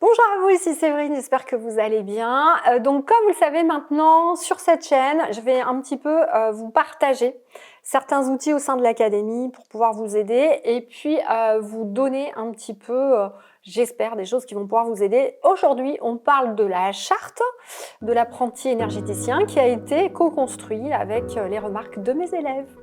Bonjour à vous, ici Séverine, j'espère que vous allez bien. Donc comme vous le savez maintenant, sur cette chaîne, je vais un petit peu vous partager certains outils au sein de l'académie pour pouvoir vous aider et puis vous donner un petit peu, j'espère, des choses qui vont pouvoir vous aider. Aujourd'hui, on parle de la charte de l'apprenti énergéticien qui a été co-construit avec les remarques de mes élèves.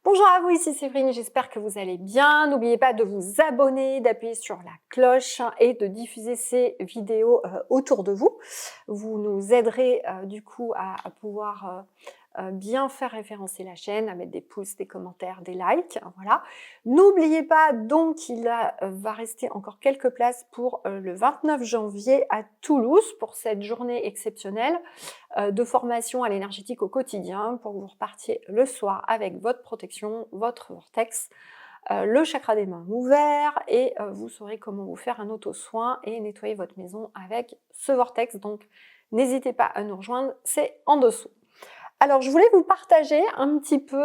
Bonjour à vous, ici Séverine, j'espère que vous allez bien. N'oubliez pas de vous abonner, d'appuyer sur la cloche et de diffuser ces vidéos autour de vous. Vous nous aiderez du coup à pouvoir bien faire référencer la chaîne, à mettre des pouces, des commentaires, des likes. Voilà. N'oubliez pas donc qu'il va rester encore quelques places pour le 29 janvier à Toulouse pour cette journée exceptionnelle de formation à l'énergétique au quotidien pour que vous repartiez le soir avec votre protection, votre vortex, le chakra des mains ouvert et vous saurez comment vous faire un auto-soin et nettoyer votre maison avec ce vortex. Donc n'hésitez pas à nous rejoindre, c'est en dessous. Alors, je voulais vous partager un petit peu,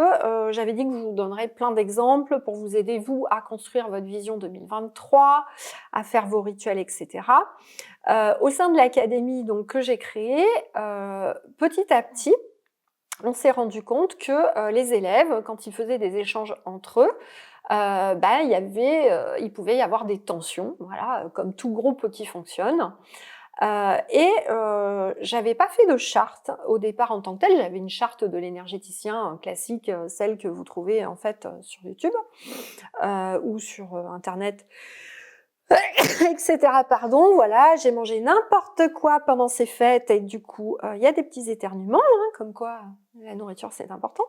j'avais dit que je vous donnerais plein d'exemples pour vous aider, vous, à construire votre vision 2023, à faire vos rituels, etc. Au sein de l'académie donc que j'ai créée, petit à petit, on s'est rendu compte que les élèves, quand ils faisaient des échanges entre eux, il pouvait y avoir des tensions, voilà, comme tout groupe qui fonctionne. J'avais pas fait de charte au départ en tant que telle. J'avais une charte de l'énergéticien classique, celle que vous trouvez en fait sur YouTube ou sur Internet, etc. Pardon, voilà, j'ai mangé n'importe quoi pendant ces fêtes et du coup, il y a des petits éternuements, hein, comme quoi la nourriture c'est important.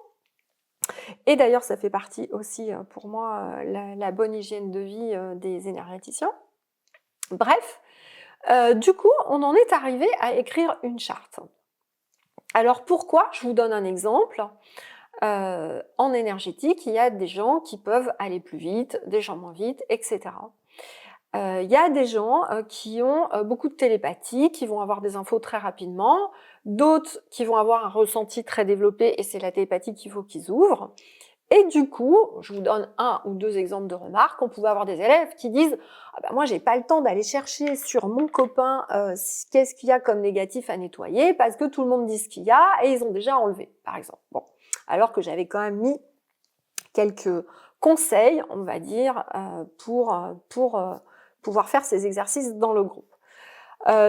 Et d'ailleurs, ça fait partie aussi pour moi la bonne hygiène de vie des énergéticiens. Bref, du coup, on en est arrivé à écrire une charte. Alors pourquoi? Je vous donne un exemple. En énergétique, il y a des gens qui peuvent aller plus vite, des gens moins vite, etc. Il y a des gens qui ont beaucoup de télépathie, qui vont avoir des infos très rapidement, d'autres qui vont avoir un ressenti très développé et c'est la télépathie qu'il faut qu'ils ouvrent. Et du coup, je vous donne un ou deux exemples de remarques. On pouvait avoir des élèves qui disent ah ben moi j'ai pas le temps d'aller chercher sur mon copain qu'est-ce qu'il y a comme négatif à nettoyer parce que tout le monde dit ce qu'il y a et ils ont déjà enlevé, par exemple. Bon, alors que j'avais quand même mis quelques conseils, on va dire, pour pouvoir faire ces exercices dans le groupe.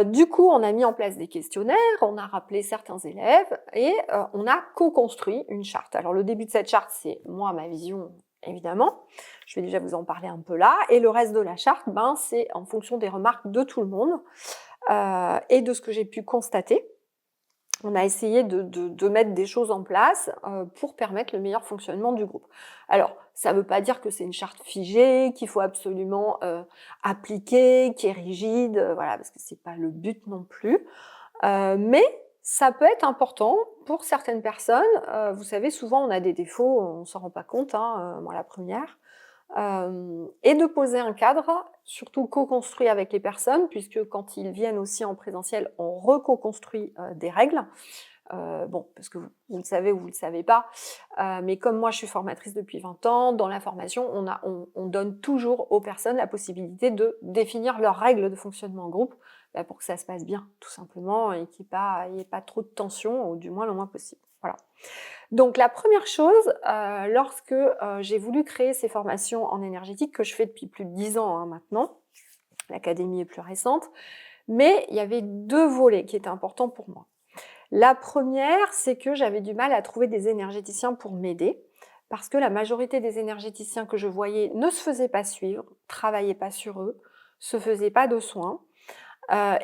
Du coup, on a mis en place des questionnaires, on a rappelé certains élèves et on a co-construit une charte. Alors le début de cette charte, c'est moi, ma vision, évidemment. Je vais déjà vous en parler un peu là. Et le reste de la charte, c'est en fonction des remarques de tout le monde et de ce que j'ai pu constater. On a essayé de mettre des choses en place pour permettre le meilleur fonctionnement du groupe. Alors, ça ne veut pas dire que c'est une charte figée, qu'il faut absolument appliquer, qui est rigide, voilà, parce que c'est pas le but non plus. Mais ça peut être important pour certaines personnes. Vous savez, souvent on a des défauts, on s'en rend pas compte, hein, moi la première. Et de poser un cadre, surtout co-construit avec les personnes, puisque quand ils viennent aussi en présentiel, on reco-construit des règles. Parce que vous le savez ou vous le savez pas, mais comme moi je suis formatrice depuis 20 ans, dans la formation, on donne toujours aux personnes la possibilité de définir leurs règles de fonctionnement en groupe pour que ça se passe bien, tout simplement, et qu'il n'y ait pas trop de tension, ou du moins le moins possible. Voilà. Donc la première chose, lorsque j'ai voulu créer ces formations en énergétique, que je fais depuis plus de 10 ans maintenant, l'académie est plus récente, mais il y avait deux volets qui étaient importants pour moi. La première, c'est que j'avais du mal à trouver des énergéticiens pour m'aider, parce que la majorité des énergéticiens que je voyais ne se faisaient pas suivre, travaillaient pas sur eux, se faisaient pas de soins,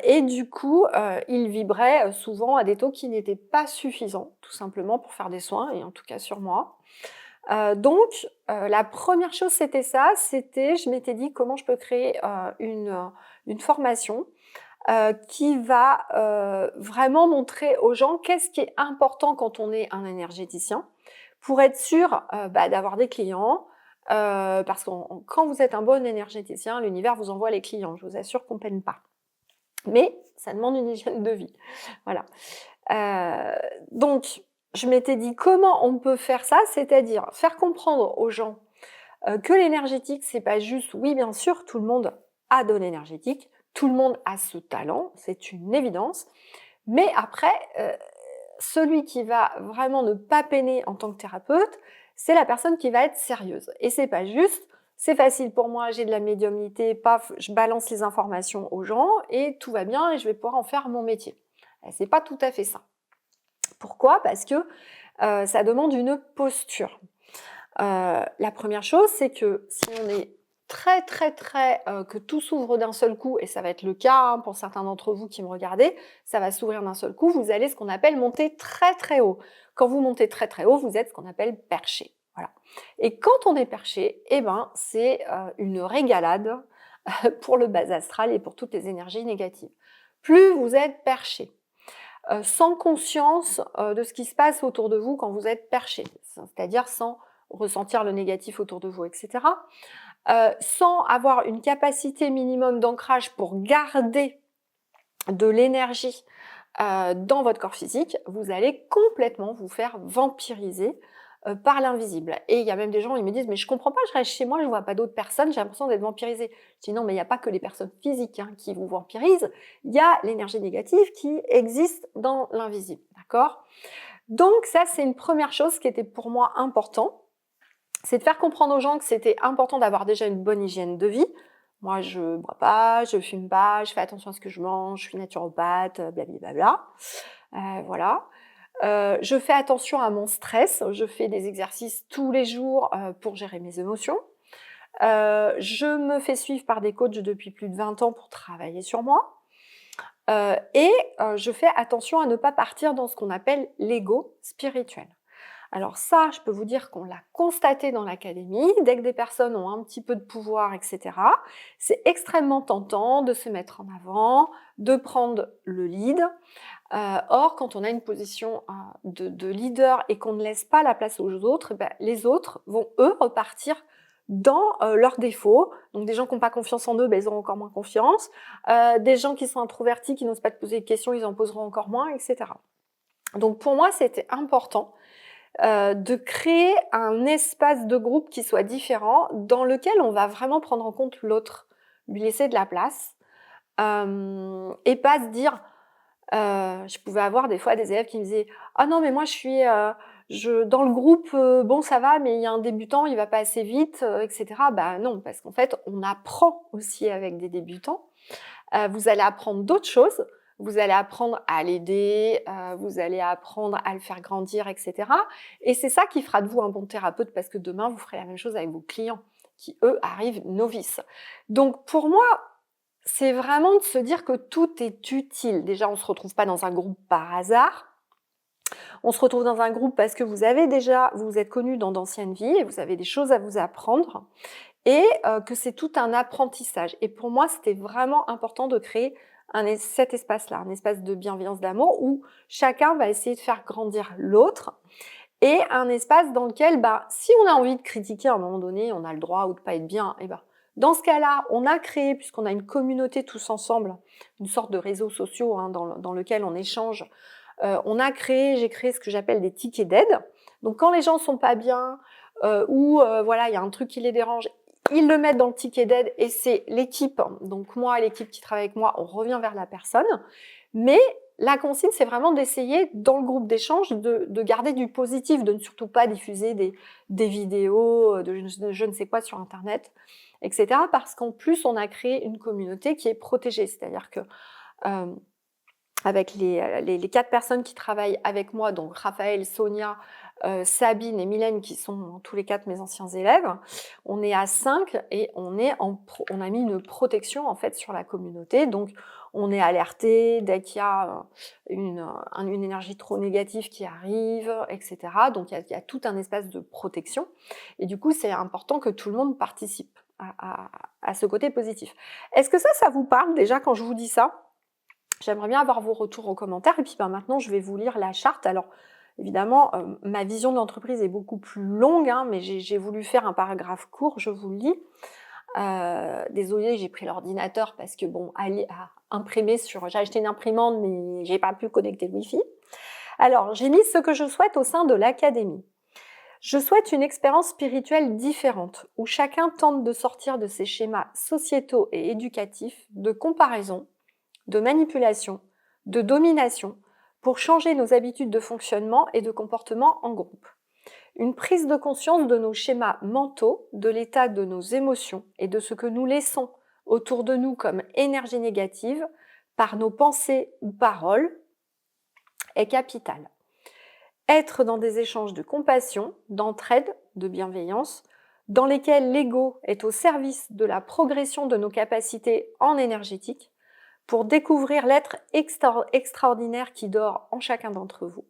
et du coup, ils vibraient souvent à des taux qui n'étaient pas suffisants, tout simplement pour faire des soins, et en tout cas sur moi. Donc, la première chose, c'était ça, je m'étais dit comment je peux créer une formation qui va vraiment montrer aux gens qu'est-ce qui est important quand on est un énergéticien, pour être sûr d'avoir des clients, parce que quand vous êtes un bon énergéticien, l'univers vous envoie les clients, je vous assure qu'on ne peine pas. Mais ça demande une hygiène de vie. Voilà. Donc, je m'étais dit comment on peut faire ça, c'est-à-dire faire comprendre aux gens que l'énergétique, c'est pas juste, oui, bien sûr, tout le monde a de l'énergétique, tout le monde a ce talent, c'est une évidence, mais après, celui qui va vraiment ne pas peiner en tant que thérapeute, c'est la personne qui va être sérieuse. Et c'est pas juste, c'est facile pour moi, j'ai de la médiumnité, paf, je balance les informations aux gens et tout va bien et je vais pouvoir en faire mon métier. C'est pas tout à fait ça. Pourquoi? Parce que ça demande une posture. La première chose, c'est que si on est que tout s'ouvre d'un seul coup, et ça va être le cas hein, pour certains d'entre vous qui me regardez, ça va s'ouvrir d'un seul coup, vous allez ce qu'on appelle monter très haut. Quand vous montez très haut, vous êtes ce qu'on appelle perché. Voilà. Et quand on est perché, eh ben, c'est une régalade pour le bas astral et pour toutes les énergies négatives. Plus vous êtes perché, sans conscience de ce qui se passe autour de vous quand vous êtes perché, c'est-à-dire sans ressentir le négatif autour de vous, etc. Sans avoir une capacité minimum d'ancrage pour garder de l'énergie dans votre corps physique, vous allez complètement vous faire vampiriser par l'invisible. Et il y a même des gens, ils me disent, mais je comprends pas, je reste chez moi, je vois pas d'autres personnes, j'ai l'impression d'être vampirisée. Je dis non, mais il n'y a pas que les personnes physiques hein, qui vous vampirisent, il y a l'énergie négative qui existe dans l'invisible, d'accord? Donc ça, c'est une première chose qui était pour moi important, c'est de faire comprendre aux gens que c'était important d'avoir déjà une bonne hygiène de vie. Moi, je bois pas, je fume pas, je fais attention à ce que je mange, je suis naturopathe, blablabla. Voilà. Je fais attention à mon stress, je fais des exercices tous les jours pour gérer mes émotions. Je me fais suivre par des coachs depuis plus de 20 ans pour travailler sur moi. Je fais attention à ne pas partir dans ce qu'on appelle l'ego spirituel. Alors ça, je peux vous dire qu'on l'a constaté dans l'académie, dès que des personnes ont un petit peu de pouvoir, etc., c'est extrêmement tentant de se mettre en avant, de prendre le lead. Or, quand on a une position de leader et qu'on ne laisse pas la place aux autres, ben, les autres vont, eux, repartir dans leurs défauts. Donc des gens qui n'ont pas confiance en eux, ben, ils auront encore moins confiance. Des gens qui sont introvertis, qui n'osent pas te poser de questions, ils en poseront encore moins, etc. Donc pour moi, c'était important de créer un espace de groupe qui soit différent, dans lequel on va vraiment prendre en compte l'autre, lui laisser de la place, et pas se dire, je pouvais avoir des fois des élèves qui me disaient: «Ah non mais moi je suis, dans le groupe, bon ça va, mais il y a un débutant, il va pas assez vite, et cetera». Bah non, parce qu'en fait, on apprend aussi avec des débutants. Vous allez apprendre d'autres choses. Vous allez apprendre à l'aider, vous allez apprendre à le faire grandir, etc. Et c'est ça qui fera de vous un bon thérapeute, parce que demain, vous ferez la même chose avec vos clients qui, eux, arrivent novices. Donc, pour moi, c'est vraiment de se dire que tout est utile. Déjà, on ne se retrouve pas dans un groupe par hasard. On se retrouve dans un groupe parce que vous vous êtes connus dans d'anciennes vies et vous avez des choses à vous apprendre. Et que c'est tout un apprentissage. Et pour moi, c'était vraiment important de créer cet espace-là, un espace de bienveillance, d'amour, où chacun va essayer de faire grandir l'autre, et un espace dans lequel, bah, si on a envie de critiquer à un moment donné, on a le droit ou de pas être bien, et ben, dans ce cas-là, on a créé, puisqu'on a une communauté tous ensemble, une sorte de réseaux sociaux hein, dans lequel on échange, j'ai créé ce que j'appelle des tickets d'aide. Donc quand les gens sont pas bien, ou voilà, il y a un truc qui les dérange, ils le mettent dans le ticket d'aide et c'est l'équipe, donc moi, l'équipe qui travaille avec moi, on revient vers la personne. Mais la consigne, c'est vraiment d'essayer, dans le groupe d'échange, de garder du positif, de ne surtout pas diffuser des vidéos de je ne sais quoi sur Internet, etc. Parce qu'en plus, on a créé une communauté qui est protégée. C'est-à-dire que avec les 4 personnes qui travaillent avec moi, donc Raphaël, Sonia, Sabine et Mylène, qui sont tous les 4 mes anciens élèves, on est à 5 et on a mis une protection en fait sur la communauté. Donc on est alerté dès qu'il y a une énergie trop négative qui arrive, etc. Donc il y a tout un espace de protection. Et du coup, c'est important que tout le monde participe à ce côté positif. Est-ce que ça vous parle déjà quand je vous dis ça? J'aimerais bien avoir vos retours en commentaire et puis maintenant je vais vous lire la charte. Alors évidemment, ma vision de l'entreprise est beaucoup plus longue, hein, mais j'ai voulu faire un paragraphe court, je vous le lis. Désolée, j'ai pris l'ordinateur parce que bon, à imprimer j'ai acheté une imprimante, mais j'ai pas pu connecter le Wi-Fi. Alors, j'ai mis ce que je souhaite au sein de l'académie. Je souhaite une expérience spirituelle différente, où chacun tente de sortir de ses schémas sociétaux et éducatifs de comparaison, de manipulation, de domination, pour changer nos habitudes de fonctionnement et de comportement en groupe. Une prise de conscience de nos schémas mentaux, de l'état de nos émotions et de ce que nous laissons autour de nous comme énergie négative par nos pensées ou paroles est capitale. Être dans des échanges de compassion, d'entraide, de bienveillance, dans lesquels l'ego est au service de la progression de nos capacités en énergétique, pour découvrir l'être extraordinaire qui dort en chacun d'entre vous,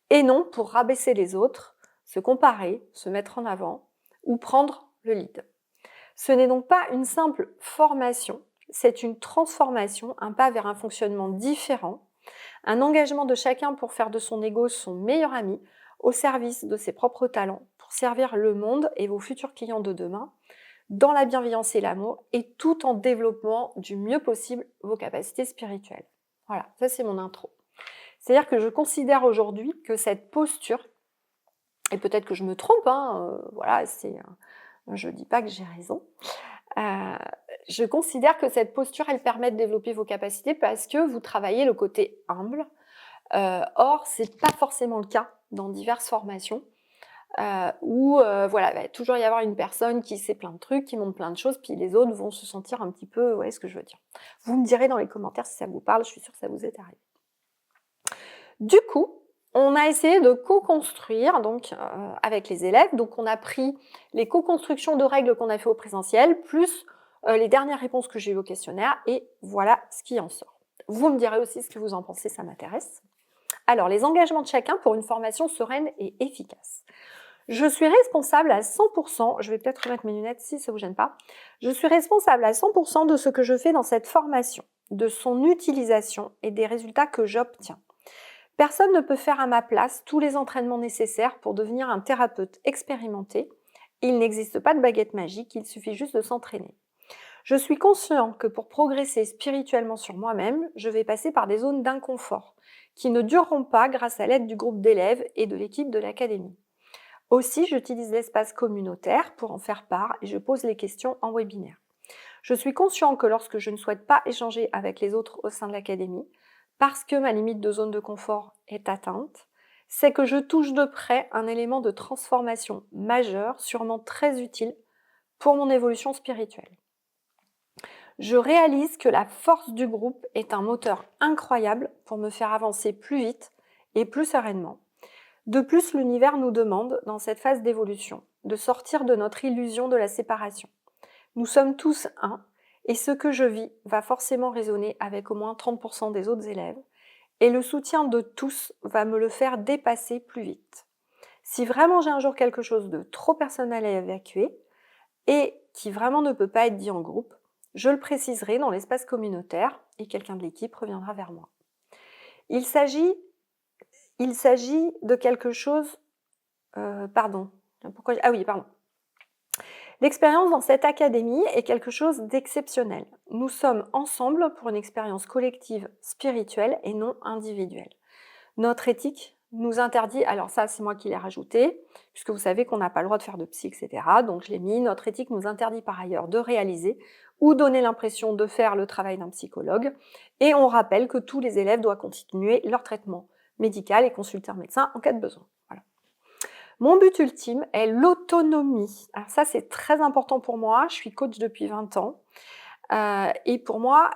et non pour rabaisser les autres, se comparer, se mettre en avant ou prendre le lead. Ce n'est donc pas une simple formation, c'est une transformation, un pas vers un fonctionnement différent, un engagement de chacun pour faire de son ego son meilleur ami, au service de ses propres talents, pour servir le monde et vos futurs clients de demain, dans la bienveillance et l'amour, et tout en développant du mieux possible vos capacités spirituelles. Voilà, ça c'est mon intro. C'est-à-dire que je considère aujourd'hui que cette posture, et peut-être que je me trompe, voilà, je ne dis pas que j'ai raison, je considère que cette posture, elle permet de développer vos capacités parce que vous travaillez le côté humble. Or, ce n'est pas forcément le cas dans diverses formations où voilà, il va toujours y avoir une personne qui sait plein de trucs, qui montre plein de choses, puis les autres vont se sentir un petit peu, vous voyez ce que je veux dire. Vous me direz dans les commentaires si ça vous parle, je suis sûre que ça vous est arrivé. Du coup, on a essayé de co-construire donc, avec les élèves. Donc, on a pris les co-constructions de règles qu'on a fait au présentiel, plus les dernières réponses que j'ai eues au questionnaire, et voilà ce qui en sort. Vous me direz aussi ce que vous en pensez, ça m'intéresse. Alors, les engagements de chacun pour une formation sereine et efficace. Je suis responsable à 100%, je vais peut-être remettre mes lunettes si ça ne vous gêne pas, je suis responsable à 100% de ce que je fais dans cette formation, de son utilisation et des résultats que j'obtiens. Personne ne peut faire à ma place tous les entraînements nécessaires pour devenir un thérapeute expérimenté. Il n'existe pas de baguette magique, il suffit juste de s'entraîner. Je suis conscient que pour progresser spirituellement sur moi-même, je vais passer par des zones d'inconfort qui ne dureront pas grâce à l'aide du groupe d'élèves et de l'équipe de l'académie. Aussi, j'utilise l'espace communautaire pour en faire part et je pose les questions en webinaire. Je suis conscient que lorsque je ne souhaite pas échanger avec les autres au sein de l'académie, parce que ma limite de zone de confort est atteinte, c'est que je touche de près un élément de transformation majeur, sûrement très utile pour mon évolution spirituelle. Je réalise que la force du groupe est un moteur incroyable pour me faire avancer plus vite et plus sereinement. De plus, l'univers nous demande, dans cette phase d'évolution, de sortir de notre illusion de la séparation. Nous sommes tous un, et ce que je vis va forcément résonner avec au moins 30% des autres élèves, et le soutien de tous va me le faire dépasser plus vite. Si vraiment j'ai un jour quelque chose de trop personnel à évacuer, et qui vraiment ne peut pas être dit en groupe, je le préciserai dans l'espace communautaire, et quelqu'un de l'équipe reviendra vers moi. Il s'agit de quelque chose... pardon. L'expérience dans cette académie est quelque chose d'exceptionnel. Nous sommes ensemble pour une expérience collective spirituelle et non individuelle. Notre éthique nous interdit, alors ça c'est moi qui l'ai rajouté, puisque vous savez qu'on n'a pas le droit de faire de psy, etc. Donc je l'ai mis, notre éthique nous interdit par ailleurs de réaliser ou donner l'impression de faire le travail d'un psychologue. Et on rappelle que tous les élèves doivent continuer leur traitement médical et consulter un médecin en cas de besoin. Voilà. Mon but ultime est l'autonomie. Alors ça, c'est très important pour moi. Je suis coach depuis 20 ans. Et pour moi,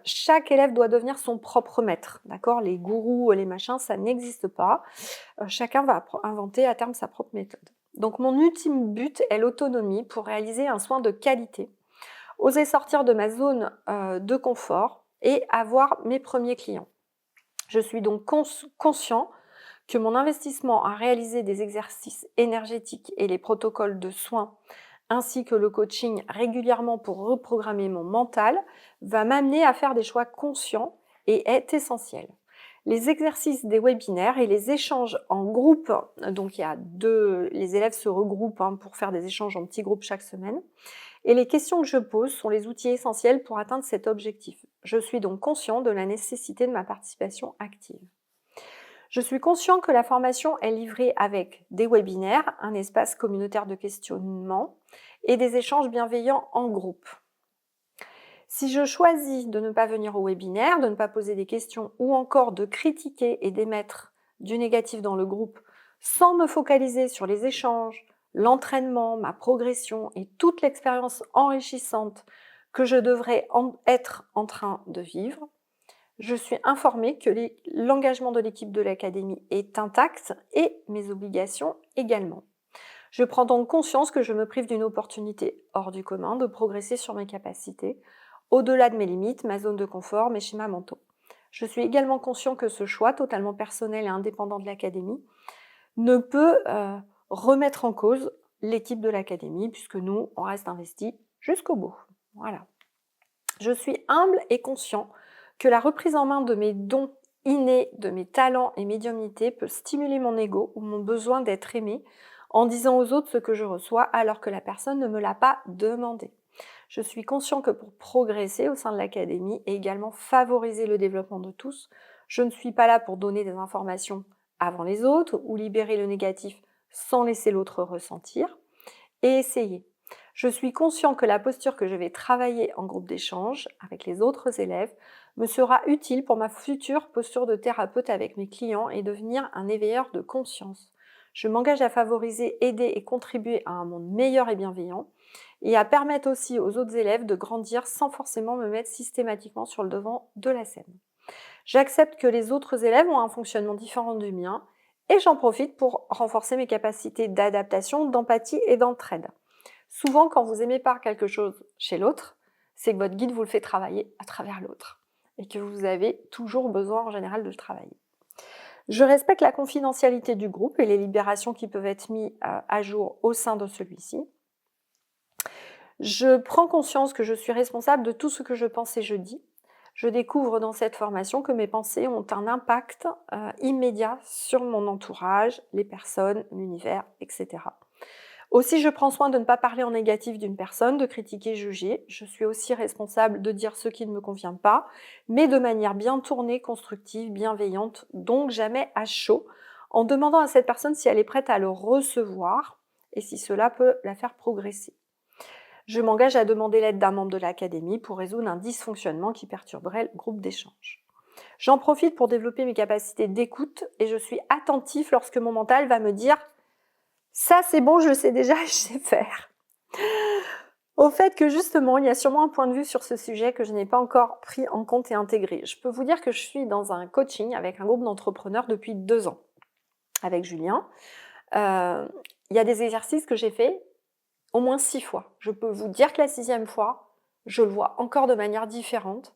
chaque élève doit devenir son propre maître. D'accord ? Les gourous, les machins, ça n'existe pas. Chacun va inventer à terme sa propre méthode. Donc mon ultime but est l'autonomie pour réaliser un soin de qualité, oser sortir de ma zone de confort et avoir mes premiers clients. Je suis donc conscient que mon investissement à réaliser des exercices énergétiques et les protocoles de soins, ainsi que le coaching régulièrement pour reprogrammer mon mental, va m'amener à faire des choix conscients et est essentiel. Les exercices des webinaires et les échanges en groupe, donc les élèves se regroupent pour faire des échanges en petits groupes chaque semaine, et les questions que je pose sont les outils essentiels pour atteindre cet objectif. Je suis donc conscient de la nécessité de ma participation active. Je suis conscient que la formation est livrée avec des webinaires, un espace communautaire de questionnement et des échanges bienveillants en groupe. Si je choisis de ne pas venir au webinaire, de ne pas poser des questions ou encore de critiquer et d'émettre du négatif dans le groupe sans me focaliser sur les échanges, l'entraînement, ma progression et toute l'expérience enrichissante que je devrais être en train de vivre, je suis informée que l'engagement de l'équipe de l'académie est intact et mes obligations également. Je prends donc conscience que je me prive d'une opportunité hors du commun de progresser sur mes capacités, au-delà de mes limites, ma zone de confort, mes schémas mentaux. Je suis également conscient que ce choix totalement personnel et indépendant de l'académie ne peut remettre en cause l'équipe de l'académie, puisque nous, on reste investis jusqu'au bout. Voilà. Je suis humble et conscient que la reprise en main de mes dons innés, de mes talents et médiumnités peut stimuler mon ego ou mon besoin d'être aimé en disant aux autres ce que je reçois alors que la personne ne me l'a pas demandé. Je suis conscient que pour progresser au sein de l'académie et également favoriser le développement de tous, je ne suis pas là pour donner des informations avant les autres ou libérer le négatif sans laisser l'autre ressentir et essayer. Je suis conscient que la posture que je vais travailler en groupe d'échange avec les autres élèves me sera utile pour ma future posture de thérapeute avec mes clients et devenir un éveilleur de conscience. Je m'engage à favoriser, aider et contribuer à un monde meilleur et bienveillant et à permettre aussi aux autres élèves de grandir sans forcément me mettre systématiquement sur le devant de la scène. J'accepte que les autres élèves ont un fonctionnement différent du mien et j'en profite pour renforcer mes capacités d'adaptation, d'empathie et d'entraide. Souvent, quand vous aimez pas quelque chose chez l'autre, c'est que votre guide vous le fait travailler à travers l'autre et que vous avez toujours besoin en général de le travailler. Je respecte la confidentialité du groupe et les libérations qui peuvent être mises à jour au sein de celui-ci. Je prends conscience que je suis responsable de tout ce que je pense et je dis. Je découvre dans cette formation que mes pensées ont un impact immédiat sur mon entourage, les personnes, l'univers, etc. Aussi, je prends soin de ne pas parler en négatif d'une personne, de critiquer, juger. Je suis aussi responsable de dire ce qui ne me convient pas, mais de manière bien tournée, constructive, bienveillante, donc jamais à chaud, en demandant à cette personne si elle est prête à le recevoir et si cela peut la faire progresser. Je m'engage à demander l'aide d'un membre de l'académie pour résoudre un dysfonctionnement qui perturberait le groupe d'échange. J'en profite pour développer mes capacités d'écoute et je suis attentif lorsque mon mental va me dire « ça c'est bon, je le sais déjà, je sais faire ». Au fait que justement, il y a sûrement un point de vue sur ce sujet que je n'ai pas encore pris en compte et intégré. Je peux vous dire que je suis dans un coaching avec un groupe d'entrepreneurs depuis 2 ans, avec Julien. Il y a des exercices que j'ai faits au moins 6 fois. Je peux vous dire que la 6e fois, je le vois encore de manière différente,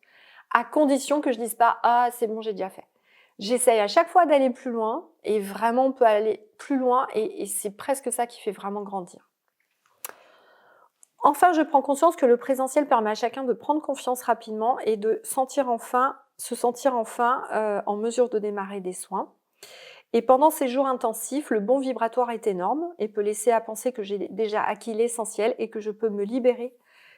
à condition que je dise pas « ah, c'est bon, j'ai déjà fait ». J'essaye à chaque fois d'aller plus loin, et vraiment on peut aller plus loin, et c'est presque ça qui fait vraiment grandir. Enfin, je prends conscience que le présentiel permet à chacun de prendre confiance rapidement et de se sentir enfin en mesure de démarrer des soins. Et pendant ces jours intensifs, le bon vibratoire est énorme et peut laisser à penser que j'ai déjà acquis l'essentiel et que je peux me libérer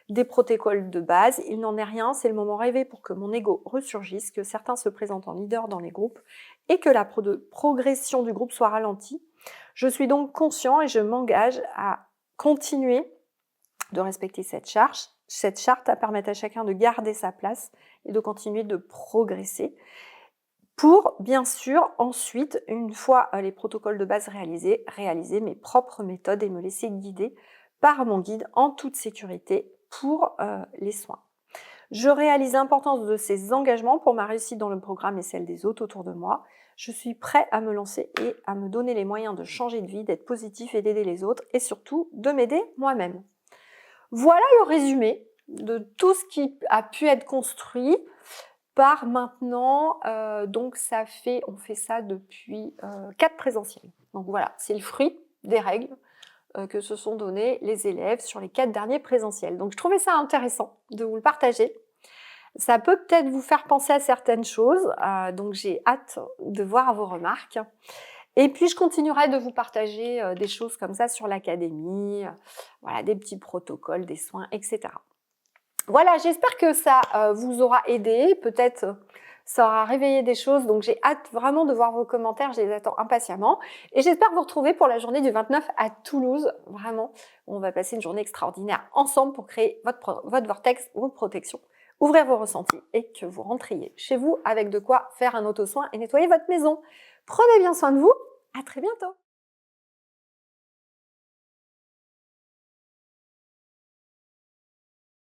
des protocoles de base. Il n'en est rien, c'est le moment rêvé pour que mon ego ressurgisse, que certains se présentent en leader dans les groupes et que la progression du groupe soit ralentie. Je suis donc conscient et je m'engage à continuer de respecter cette charte à permettre à chacun de garder sa place et de continuer de progresser. Pour, bien sûr, ensuite, une fois les protocoles de base réalisés, réaliser mes propres méthodes et me laisser guider par mon guide en toute sécurité pour les soins. Je réalise l'importance de ces engagements pour ma réussite dans le programme et celle des autres autour de moi. Je suis prêt à me lancer et à me donner les moyens de changer de vie, d'être positif et d'aider les autres et surtout de m'aider moi-même. Voilà le résumé de tout ce qui a pu être construit par maintenant, donc on fait ça depuis 4 présentiels. Donc voilà, c'est le fruit des règles que se sont données les élèves sur les 4 derniers présentiels. Donc je trouvais ça intéressant de vous le partager. Ça peut peut-être vous faire penser à certaines choses, donc j'ai hâte de voir vos remarques. Et puis, je continuerai de vous partager des choses comme ça sur l'académie, voilà, des petits protocoles, des soins, etc. Voilà, j'espère que ça vous aura aidé, peut-être ça aura réveillé des choses, donc j'ai hâte vraiment de voir vos commentaires, je les attends impatiemment. Et j'espère vous retrouver pour la journée du 29 à Toulouse, vraiment, on va passer une journée extraordinaire ensemble pour créer votre vortex, vos protections, ouvrir vos ressentis et que vous rentriez chez vous avec de quoi faire un auto-soin et nettoyer votre maison. Prenez bien soin de vous, à très bientôt.